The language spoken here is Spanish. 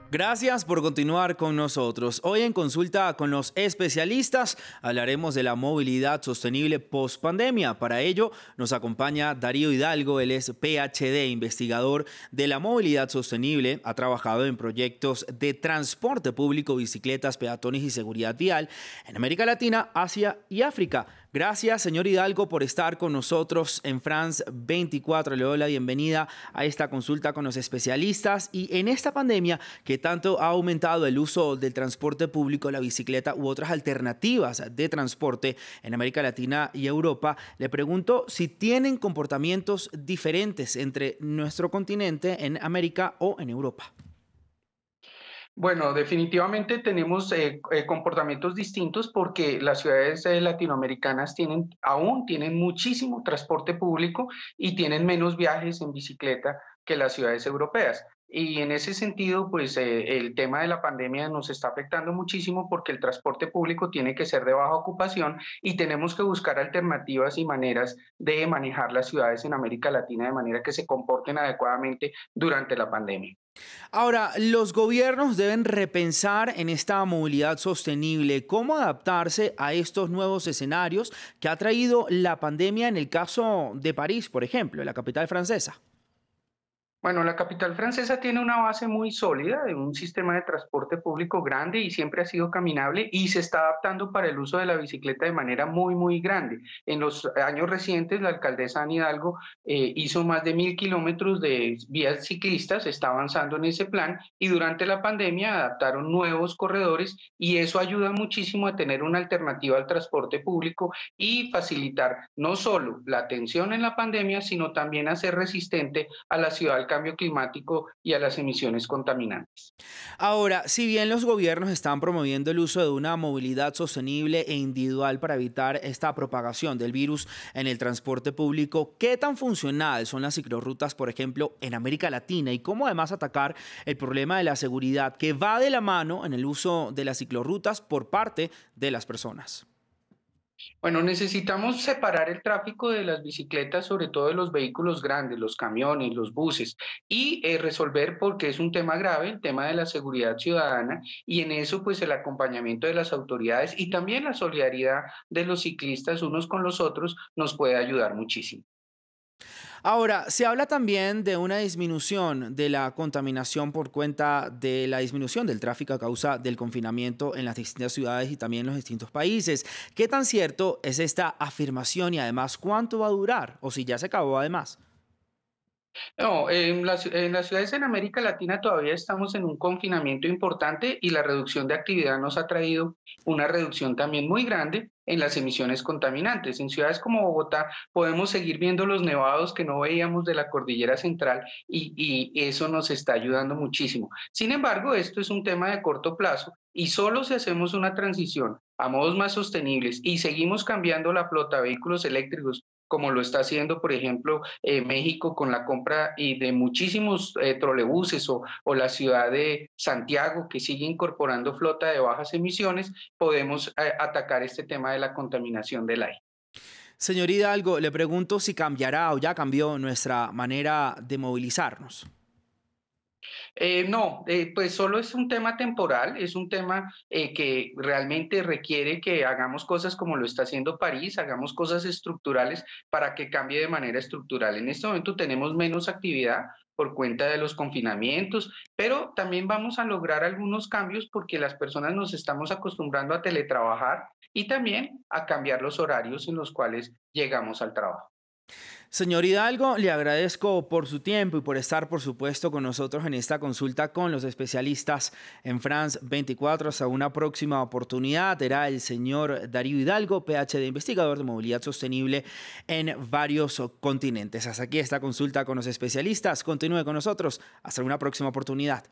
Gracias por continuar con nosotros. Hoy en Consulta con los especialistas hablaremos de la movilidad sostenible post pandemia. Para ello nos acompaña Darío Hidalgo, él es PhD, investigador de la movilidad sostenible, ha trabajado en proyectos de transporte público, bicicletas, peatones y seguridad vial en América Latina, Asia y África. Gracias, señor Hidalgo, por estar con nosotros en France 24. Le doy la bienvenida a esta consulta con los especialistas. Y en esta pandemia que tanto ha aumentado el uso del transporte público, la bicicleta u otras alternativas de transporte en América Latina y Europa, le pregunto si tienen comportamientos diferentes entre nuestro continente en América o en Europa. Bueno, definitivamente tenemos comportamientos distintos porque las ciudades latinoamericanas aún tienen muchísimo transporte público y tienen menos viajes en bicicleta que las ciudades europeas. Y en ese sentido, pues el tema de la pandemia nos está afectando muchísimo porque el transporte público tiene que ser de baja ocupación y tenemos que buscar alternativas y maneras de manejar las ciudades en América Latina de manera que se comporten adecuadamente durante la pandemia. Ahora, los gobiernos deben repensar en esta movilidad sostenible, cómo adaptarse a estos nuevos escenarios que ha traído la pandemia en el caso de París, por ejemplo, la capital francesa. Bueno, la capital francesa tiene una base muy sólida de un sistema de transporte público grande y siempre ha sido caminable y se está adaptando para el uso de la bicicleta de manera muy grande. En los años recientes, la alcaldesa Anne Hidalgo hizo más de 1.000 kilómetros de vías ciclistas, está avanzando en ese plan y durante la pandemia adaptaron nuevos corredores y eso ayuda muchísimo a tener una alternativa al transporte público y facilitar no solo la atención en la pandemia, sino también a ser resistente a la ciudad al cambio climático y a las emisiones contaminantes. Ahora, si bien los gobiernos están promoviendo el uso de una movilidad sostenible e individual para evitar esta propagación del virus en el transporte público, ¿qué tan funcionales son las ciclorrutas, por ejemplo, en América Latina? Y cómo además atacar el problema de la seguridad que va de la mano en el uso de las ciclorrutas por parte de las personas. Bueno, necesitamos separar el tráfico de las bicicletas, sobre todo de los vehículos grandes, los camiones, los buses, y resolver, porque es un tema grave, el tema de la seguridad ciudadana, y en eso pues el acompañamiento de las autoridades y también la solidaridad de los ciclistas unos con los otros nos puede ayudar muchísimo. Ahora, se habla también de una disminución de la contaminación por cuenta de la disminución del tráfico a causa del confinamiento en las distintas ciudades y también en los distintos países. ¿Qué tan cierto es esta afirmación y además cuánto va a durar? O si ya se acabó además. No, en las ciudades en América Latina todavía estamos en un confinamiento importante y la reducción de actividad nos ha traído una reducción también muy grande en las emisiones contaminantes. En ciudades como Bogotá podemos seguir viendo los nevados que no veíamos de la cordillera central y eso nos está ayudando muchísimo. Sin embargo, esto es un tema de corto plazo y solo si hacemos una transición a modos más sostenibles y seguimos cambiando la flota de vehículos eléctricos como lo está haciendo, por ejemplo, México con la compra y de muchísimos trolebuses o la ciudad de Santiago, que sigue incorporando flota de bajas emisiones, podemos atacar este tema de la contaminación del aire. Señor Hidalgo, le pregunto si cambiará o ya cambió nuestra manera de movilizarnos. No, pues solo es un tema temporal, es un tema que realmente requiere que hagamos cosas como lo está haciendo París, hagamos cosas estructurales para que cambie de manera estructural. En este momento tenemos menos actividad por cuenta de los confinamientos, pero también vamos a lograr algunos cambios porque las personas nos estamos acostumbrando a teletrabajar y también a cambiar los horarios en los cuales llegamos al trabajo. Señor Hidalgo, le agradezco por su tiempo y por estar, por supuesto, con nosotros en esta consulta con los especialistas en France 24. Hasta una próxima oportunidad. Era el señor Darío Hidalgo, PhD, investigador de movilidad sostenible en varios continentes. Hasta aquí esta consulta con los especialistas. Continúe con nosotros. Hasta una próxima oportunidad.